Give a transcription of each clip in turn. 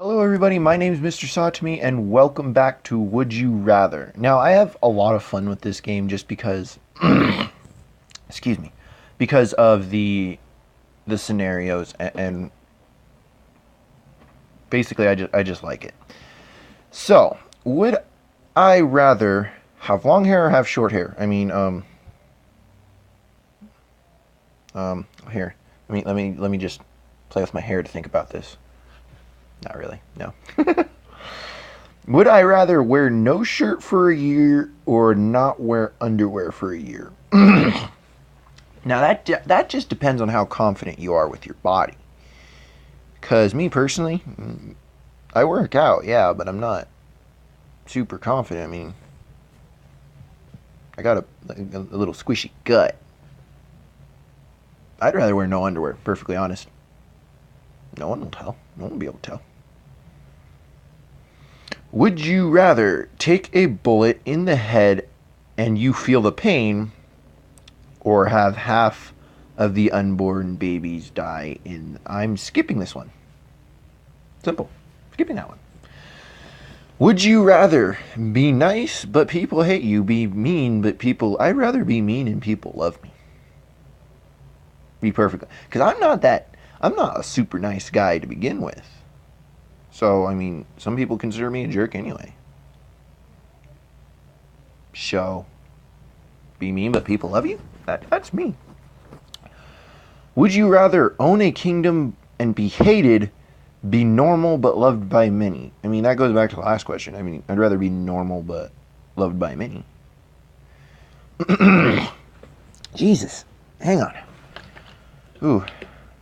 Hello, everybody. My name is Mr. Sawtome, and welcome back to Would You Rather. Now, I have a lot of fun with this game just because, excuse me, because of the scenarios, and basically, I just like it. So, would I rather have long hair or have short hair? Here, let me just play with my hair to think about this. Not really, no. Would I rather wear no shirt for a year or not wear underwear for a year? Now that just depends on how confident you are with your body. Cause me personally, I work out, yeah, but I'm not super confident. I got a little squishy gut. I'd rather wear no underwear. Perfectly honest. No one will tell. No one will be able to tell. Would you rather take a bullet in the head and you feel the pain, or have half of the unborn babies die in... I'm skipping this one. Simple. Skipping that one. Would you rather be nice but people hate you, be mean but people... I'd rather be mean and people love me. Be perfect. Because I'm not a super nice guy to begin with. So, some people consider me a jerk anyway. So, be mean but people love you? That's me. Would you rather own a kingdom and be hated, be normal but loved by many? That goes back to the last question. I'd rather be normal but loved by many. Jesus. Hang on. Ooh.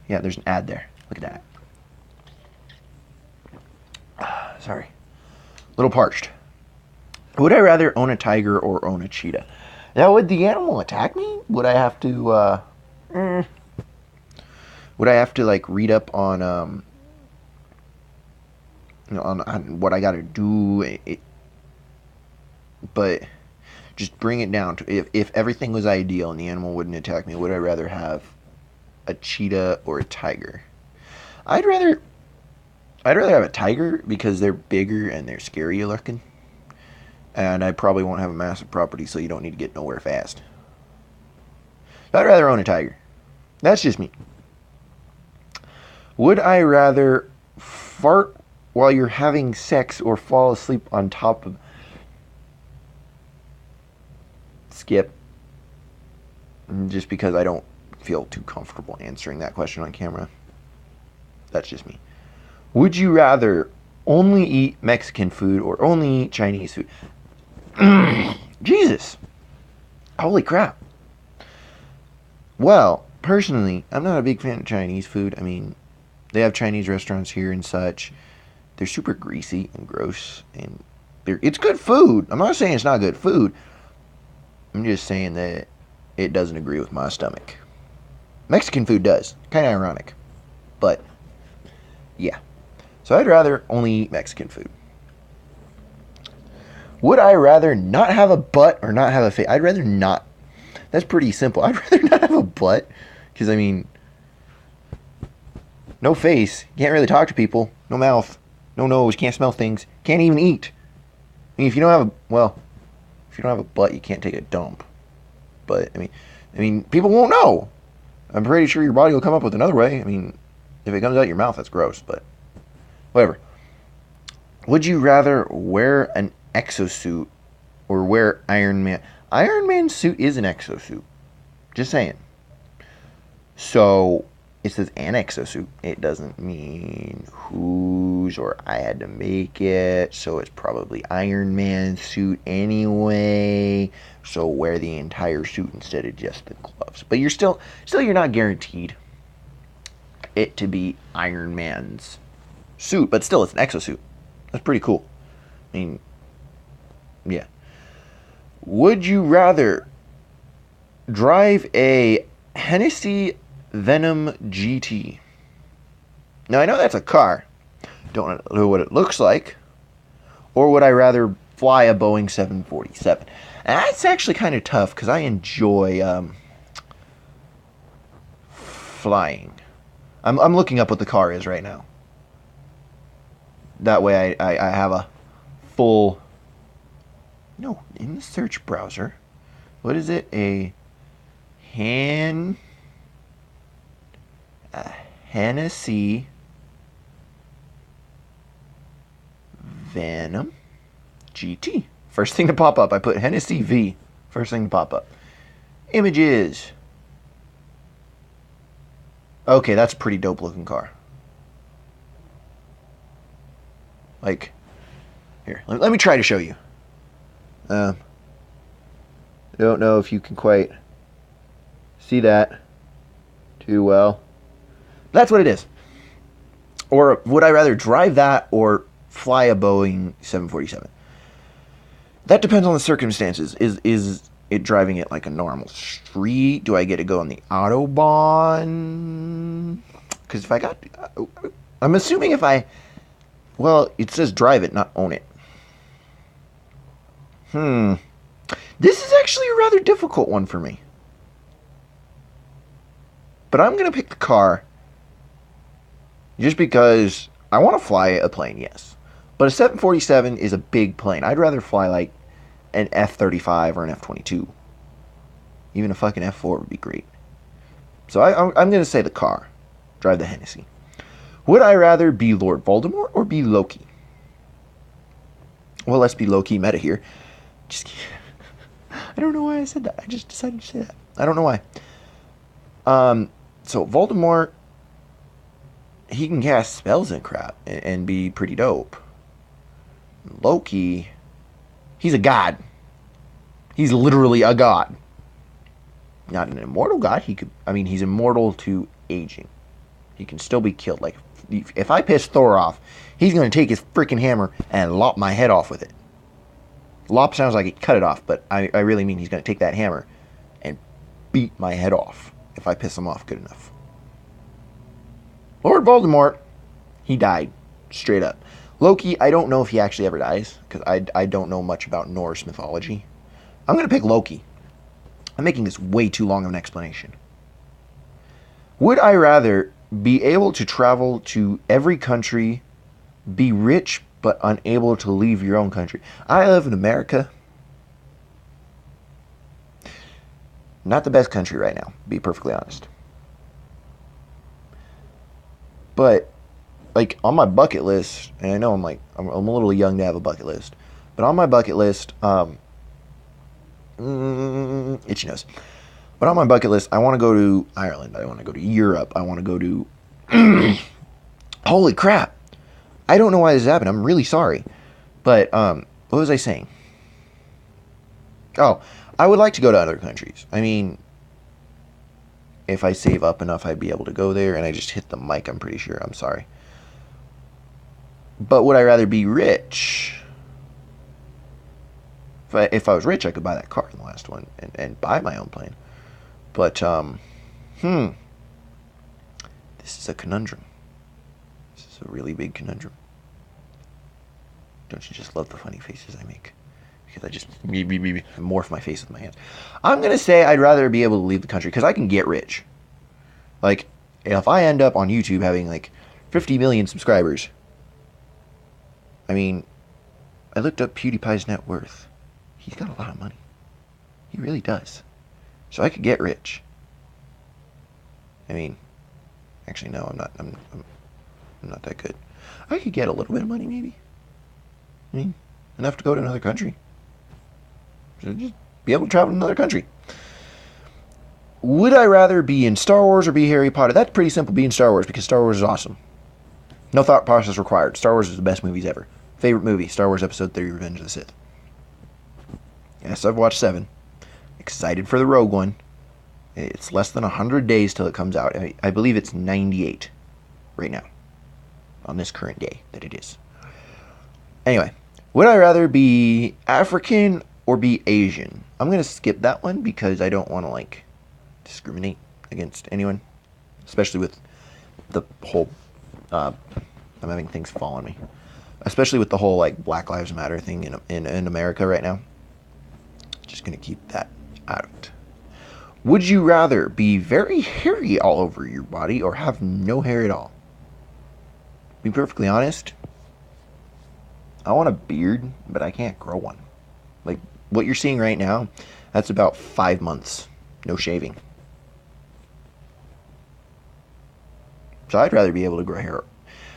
Yeah, there's an ad there. Look at that. Sorry. A little parched. Would I rather own a tiger or own a cheetah? Now, would the animal attack me? Would I have to, would I have to, read up on, on what I gotta do? But just bring it down to if everything was ideal and the animal wouldn't attack me, would I rather have a cheetah or a tiger? I'd rather have a tiger because they're bigger and they're scarier looking. And I probably won't have a massive property, so you don't need to get nowhere fast. I'd rather own a tiger. That's just me. Would I rather fart while you're having sex or fall asleep on top of... Skip. Just because I don't feel too comfortable answering that question on camera. That's just me. Would you rather only eat Mexican food or only eat Chinese food? Jesus. Holy crap. Well, personally, I'm not a big fan of Chinese food. They have Chinese restaurants here and such. They're super greasy and gross, and it's good food. I'm not saying it's not good food. I'm just saying that it doesn't agree with my stomach. Mexican food does. Kind of ironic. But, yeah. So I'd rather only eat Mexican food. Would I rather not have a butt or not have a face? I'd rather not. That's pretty simple. I'd rather not have a butt. Because, no face. Can't really talk to people. No mouth. No nose. Can't smell things. Can't even eat. If you don't have if you don't have a butt, you can't take a dump. But, people won't know. I'm pretty sure your body will come up with another way. If it comes out your mouth, that's gross, but whatever. Would you rather wear an exosuit or wear Iron Man? Iron Man's suit is an exosuit. Just saying. So, it says an exosuit. It doesn't mean whose or I had to make it. So, it's probably Iron Man's suit anyway. So, wear the entire suit instead of just the gloves. But you're still you're not guaranteed it to be Iron Man's suit. But still, it's an exosuit. That's pretty cool. Yeah. Would you rather drive a Hennessy Venom GT? Now, I know that's a car. Don't know what it looks like. Or would I rather fly a Boeing 747? And that's actually kind of tough because I enjoy flying. I'm looking up what the car is right now. That way I have a full... No, in the search browser. What is it? A Hennessy Venom GT. First thing to pop up. I put Hennessy V. First thing to pop up. Images. Okay, that's a pretty dope looking car. Like, here, let me try to show you. I don't know if you can quite see that too well. That's what it is. Or would I rather drive that or fly a Boeing 747? That depends on the circumstances. Is it driving it like a normal street? Do I get to go on the Autobahn? Because if I got... I'm assuming if I... Well, it says drive it, not own it. This is actually a rather difficult one for me. But I'm going to pick the car just because I want to fly a plane, yes. But a 747 is a big plane. I'd rather fly like an F-35 or an F-22. Even a fucking F-4 would be great. So I'm going to say the car. Drive the Hennessy. Would I rather be Lord Voldemort or be Loki? Well, let's be low-key meta here. Just kidding. I don't know why I said that. I just decided to say that. I don't know why. So Voldemort, he can cast spells and crap and be pretty dope. Loki, he's a god. He's literally a god. Not an immortal god. He's immortal to aging. He can still be killed. Like, if I piss Thor off, he's going to take his freaking hammer and lop my head off with it. Lop sounds like he cut it off, but I really mean he's going to take that hammer and beat my head off if I piss him off good enough. Lord Voldemort, he died. Straight up. Loki, I don't know if he actually ever dies, because I don't know much about Norse mythology. I'm going to pick Loki. I'm making this way too long of an explanation. Would I rather be able to travel to every country, be rich but unable to leave your own country? I live in America. Not the best country right now, to be perfectly honest. But, like, on my bucket list, and I know I'm a little young to have a bucket list, but on my bucket list, itchy nose. But on my bucket list, I want to go to Ireland. I want to go to Europe. I want to go to... Holy crap. I don't know why this happened. I'm really sorry. But, what was I saying? Oh, I would like to go to other countries. I mean, if I save up enough, I'd be able to go there. And I just hit the mic, I'm pretty sure. I'm sorry. But would I rather be rich? If I was rich, I could buy that car in the last one and buy my own plane. But, this is a conundrum. This is a really big conundrum. Don't you just love the funny faces I make? Because I just morph my face with my hands. I'm going to say I'd rather be able to leave the country because I can get rich. Like, if I end up on YouTube having like 50 million subscribers, I mean, I looked up PewDiePie's net worth. He's got a lot of money. He really does. So I could get rich. I mean, actually no, I'm not that good. I could get a little bit of money maybe. I mean, enough to go to another country. So just be able to travel to another country. Would I rather be in Star Wars or be Harry Potter? That's pretty simple, be in Star Wars, because Star Wars is awesome. No thought process required. Star Wars is the best movies ever. Favorite movie, Star Wars Episode 3, Revenge of the Sith. Yes, I've watched 7. Excited for the Rogue One. It's less than 100 days till it comes out. I believe it's 98 right now. On this current day that it is. Anyway, would I rather be African or be Asian? I'm going to skip that one because I don't want to, like, discriminate against anyone. Especially with the whole... I'm having things fall on me. Especially with the whole, like, Black Lives Matter thing in America right now. Just going to keep that out. Would you rather be very hairy all over your body or have no hair at all? Be perfectly honest, I want a beard, but I can't grow one. Like what you're seeing right now, that's about 5 months, no shaving. So I'd rather be able to grow hair.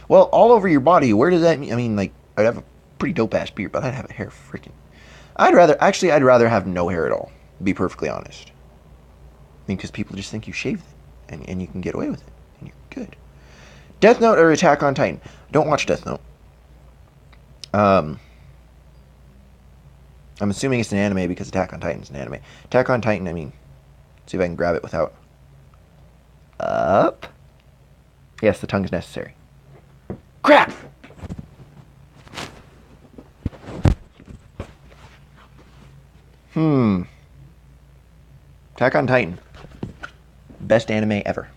Well, all over your body. Where does that mean? I mean, like I'd have a pretty dope ass beard, but I'd have a hair freaking. I'd rather have no hair at all. To be perfectly honest. I mean, because people just think you shaved it, and you can get away with it, and you're good. Death Note or Attack on Titan? Don't watch Death Note. I'm assuming it's an anime because Attack on Titan is an anime. Attack on Titan, I mean, see if I can grab it without. Up. Yes, the tongue is necessary. Crap! Attack on Titan. Best anime ever.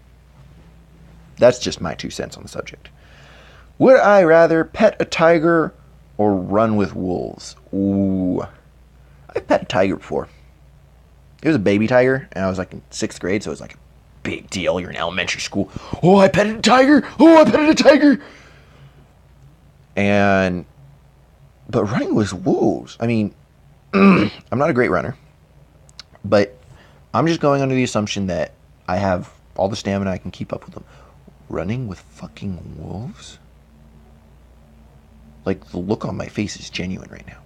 That's just my 2 cents on the subject. Would I rather pet a tiger or run with wolves? Ooh. I've pet a tiger before. It was a baby tiger, and I was like in 6th grade, so it was like a big deal. You're in elementary school. Oh, I petted a tiger! Oh, I petted a tiger! But running with wolves, I mean, I'm not a great runner, but I'm just going under the assumption that I have all the stamina I can keep up with them. Running with fucking wolves? Like, the look on my face is genuine right now.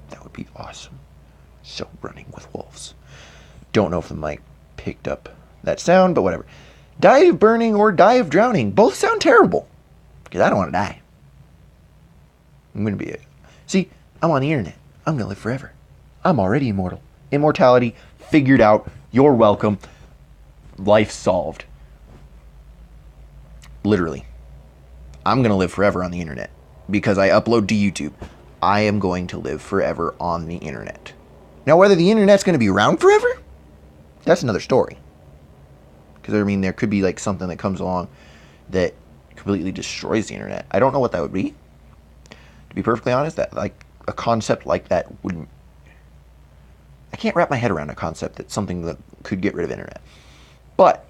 That would be awesome. So, running with wolves. Don't know if the mic picked up that sound, but whatever. Die of burning or die of drowning. Both sound terrible. Because I don't want to die. I'm going to be See, I'm on the internet. I'm going to live forever. I'm already immortal. Immortality, figured out. You're welcome. Life solved. Literally. I'm going to live forever on the internet. Because I upload to YouTube. I am going to live forever on the internet. Now, whether the internet's going to be around forever, that's another story. Because, I mean, there could be, like, something that comes along that completely destroys the internet. I don't know what that would be. To be perfectly honest, that, like, a concept like that wouldn't... I can't wrap my head around a concept that's something that could get rid of internet. But,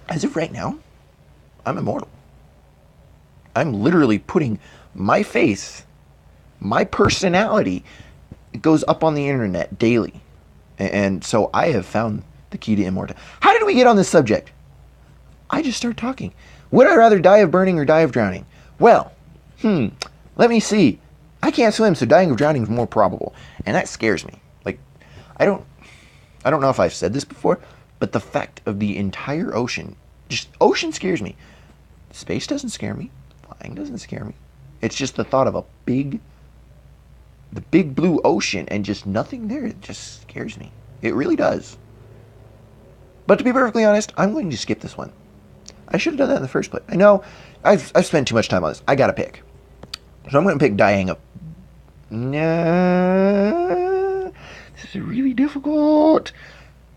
as of right now, I'm immortal. I'm literally putting my face, my personality, it goes up on the internet daily. And so I have found the key to immortality. How did we get on this subject? I just started talking. Would I rather die of burning or die of drowning? Well, let me see. I can't swim, so dying of drowning is more probable. And that scares me. Like, I don't know if I've said this before, but the fact of the entire ocean, just ocean scares me. Space doesn't scare me. Flying doesn't scare me. It's just the thought of the big blue ocean and just nothing there. It just scares me. It really does. But to be perfectly honest, I'm going to skip this one. I should have done that in the first place. I know I've spent too much time on this. I gotta pick. So I'm going to pick dying of... Nah, this is really difficult.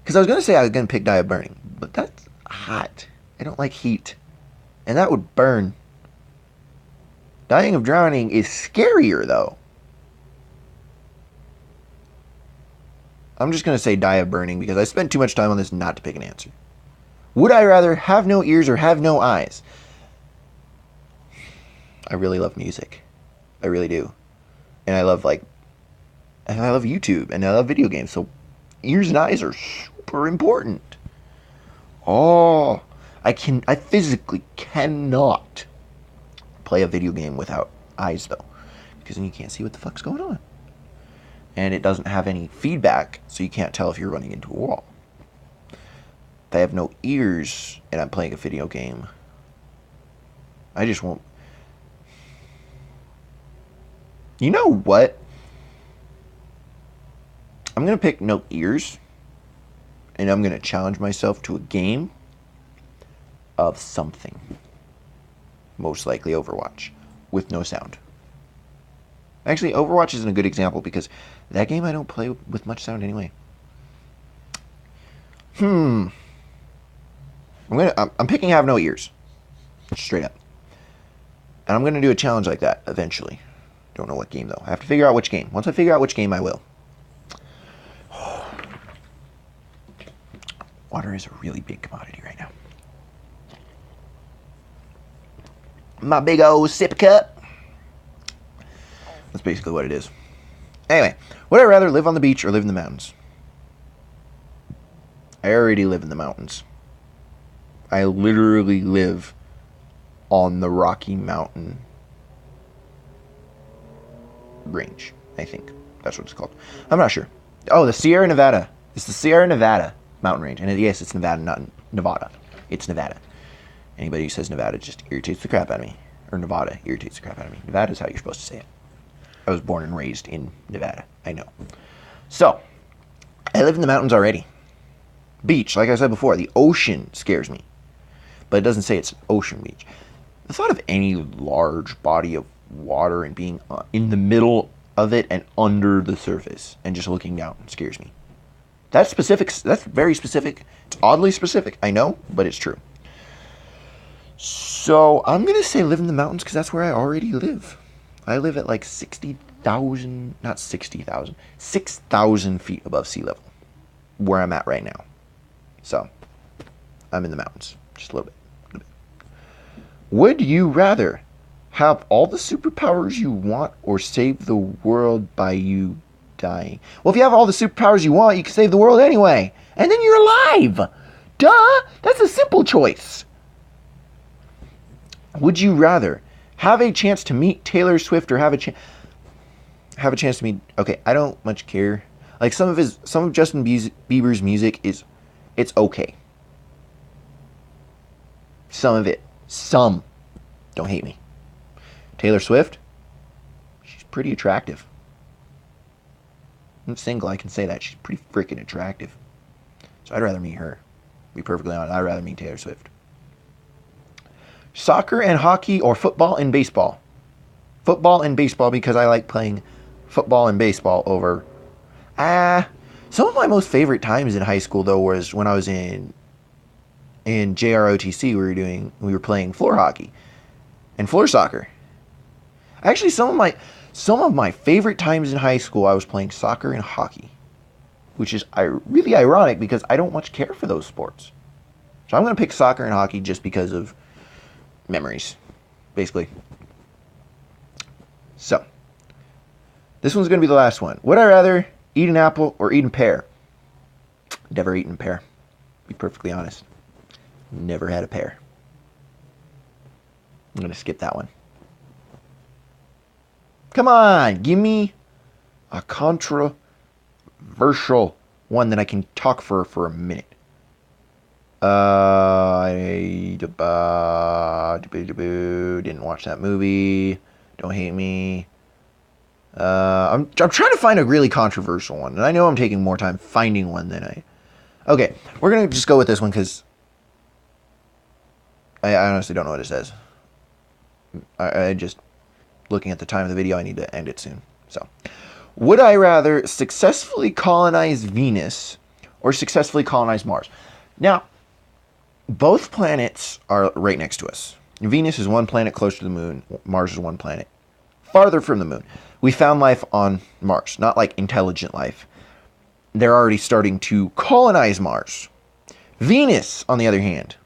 Because I was going to say I was going to pick die of burning. But that's hot. I don't like heat. And that would burn. Dying of drowning is scarier, though. I'm just going to say die of burning because I spent too much time on this not to pick an answer. Would I rather have no ears or have no eyes? I really love music. I really do. And I love YouTube and I love video games. So ears and eyes are super important. Oh, I physically cannot play a video game without eyes though. Because then you can't see what the fuck's going on. And it doesn't have any feedback, so you can't tell if you're running into a wall. If I have no ears and I'm playing a video game, I just won't. You know what? I'm going to pick no ears, and I'm going to challenge myself to a game of something. Most likely Overwatch, with no sound. Actually, Overwatch isn't a good example because that game I don't play with much sound anyway. I'm picking have no ears. Straight up. And I'm going to do a challenge like that eventually. Don't know what game though. I have to figure out which game. Once I figure out which game, I will. Water is a really big commodity right now. My big old sip cup. That's basically what it is. Anyway, would I rather live on the beach or live in the mountains? I already live in the mountains. I literally live on the Rocky Mountain range, I think. That's what it's called. I'm not sure. Oh, the Sierra Nevada. It's the Sierra Nevada mountain range. And yes, it's Nevada, not Nevada. It's Nevada. Anybody who says Nevada just irritates the crap out of me. Or Nevada irritates the crap out of me. Nevada is how you're supposed to say it. I was born and raised in Nevada. I know. So, I live in the mountains already. Beach, like I said before, the ocean scares me. But it doesn't say it's an ocean beach. The thought of any large body of water and being in the middle of it and under the surface and just looking down scares me. That's specific. That's very specific. It's oddly specific, I know, but it's true. So I'm going to say live in the mountains because that's where I already live. I live at like 60,000, not 60,000, 6,000 feet above sea level where I'm at right now. So I'm in the mountains just a little bit. Would you rather have all the superpowers you want or save the world by you dying? Well, if you have all the superpowers you want, you can save the world anyway. And then you're alive. Duh! That's a simple choice. Would you rather have a chance to meet Taylor Swift or have a chance to meet... Okay, I don't much care. Like, some of Justin Bieber's music it's okay. Some of it. Some. Don't hate me. Taylor Swift, she's pretty attractive. I'm single, I can say that. She's pretty freaking attractive. So I'd rather meet her. To be perfectly honest, I'd rather meet Taylor Swift. Soccer and hockey or football and baseball? Football and baseball because I like playing football and baseball over... some of my most favorite times in high school, though, was when I was in JROTC. We were playing floor hockey and floor soccer. Actually, some of my favorite times in high school, I was playing soccer and hockey, which is really ironic because I don't much care for those sports. So I'm going to pick soccer and hockey just because of memories, basically. So, this one's going to be the last one. Would I rather eat an apple or eat a pear? Never eaten a pear, to be perfectly honest. Never had a pear. I'm going to skip that one. Come on, give me a controversial one that I can talk for a minute. Didn't watch that movie. Don't hate me. I'm trying to find a really controversial one, and I know I'm taking more time finding one than I... Okay, we're going to just go with this one because I honestly don't know what it says. I just... Looking at the time of the video, I need to end it soon. So, would I rather successfully colonize Venus or successfully colonize Mars? Now, both planets are right next to us. Venus is one planet closer to the moon. Mars is one planet farther from the moon. We found life on Mars, not like intelligent life. They're already starting to colonize Mars. Venus, on the other hand,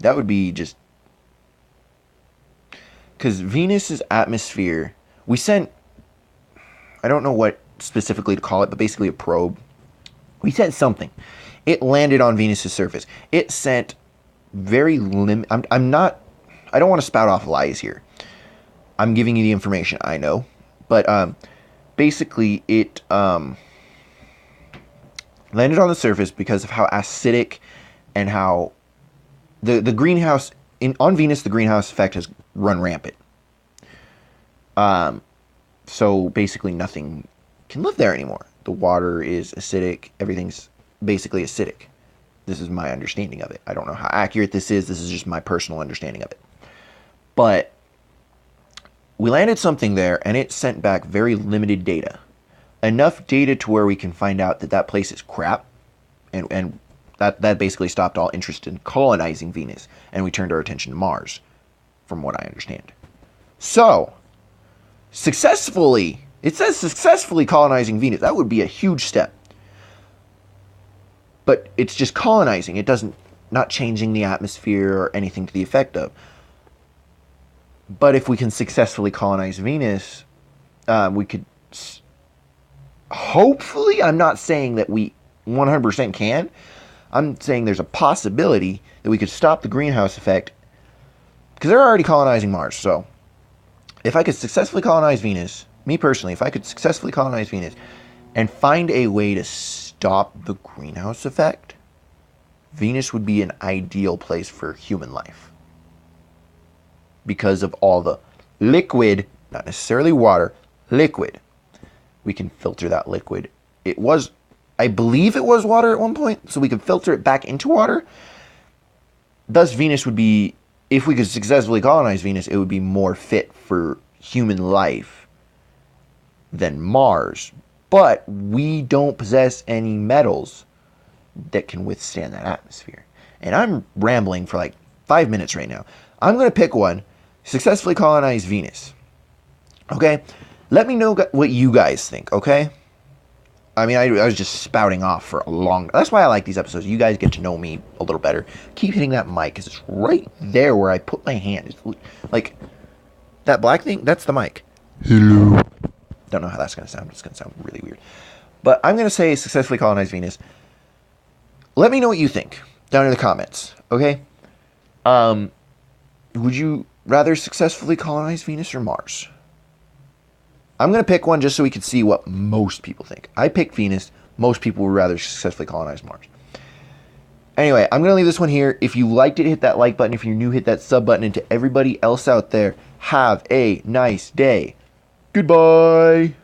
that would be just... Because Venus's atmosphere, we sent, I don't know what specifically to call it, but basically a probe. We sent something. It landed on Venus's surface. It sent very I don't want to spout off lies here. I'm giving you the information I know. But basically it landed on the surface because of how acidic and how the greenhouse... on Venus, the greenhouse effect has run rampant. So basically nothing can live there anymore. The water is acidic. Everything's basically acidic. This is my understanding of it. I don't know how accurate this is. This is just my personal understanding of it. But we landed something there, and it sent back very limited data. Enough data to where we can find out that place is crap, and that basically stopped all interest in colonizing Venus, and we turned our attention to Mars, from what I understand. So, it says successfully colonizing Venus. That would be a huge step. But it's just colonizing. It doesn't, not changing the atmosphere or anything to the effect of. But if we can successfully colonize Venus, We could hopefully, I'm not saying that we 100% can. I'm saying there's a possibility that we could stop the greenhouse effect because they're already colonizing Mars. So if I could successfully colonize Venus, me personally, if I could successfully colonize Venus and find a way to stop the greenhouse effect, Venus would be an ideal place for human life because of all the liquid, not necessarily water, liquid. We can filter that liquid. I believe it was water at one point, so we could filter it back into water. Thus, Venus would be, if we could successfully colonize Venus, it would be more fit for human life than Mars. But we don't possess any metals that can withstand that atmosphere. And I'm rambling for like 5 minutes right now. I'm going to pick one, successfully colonize Venus. Okay? Let me know what you guys think, okay? I mean, I was just spouting off for a long... That's why I like these episodes. You guys get to know me a little better. Keep hitting that mic, because it's right there where I put my hand. It's like, that black thing, that's the mic. Hello. Don't know how that's going to sound. It's going to sound really weird. But I'm going to say successfully colonize Venus. Let me know what you think down in the comments, okay? Would you rather successfully colonize Venus or Mars? I'm going to pick one just so we can see what most people think. I picked Venus. Most people would rather successfully colonize Mars. Anyway, I'm going to leave this one here. If you liked it, hit that like button. If you're new, hit that sub button. And to everybody else out there, have a nice day. Goodbye.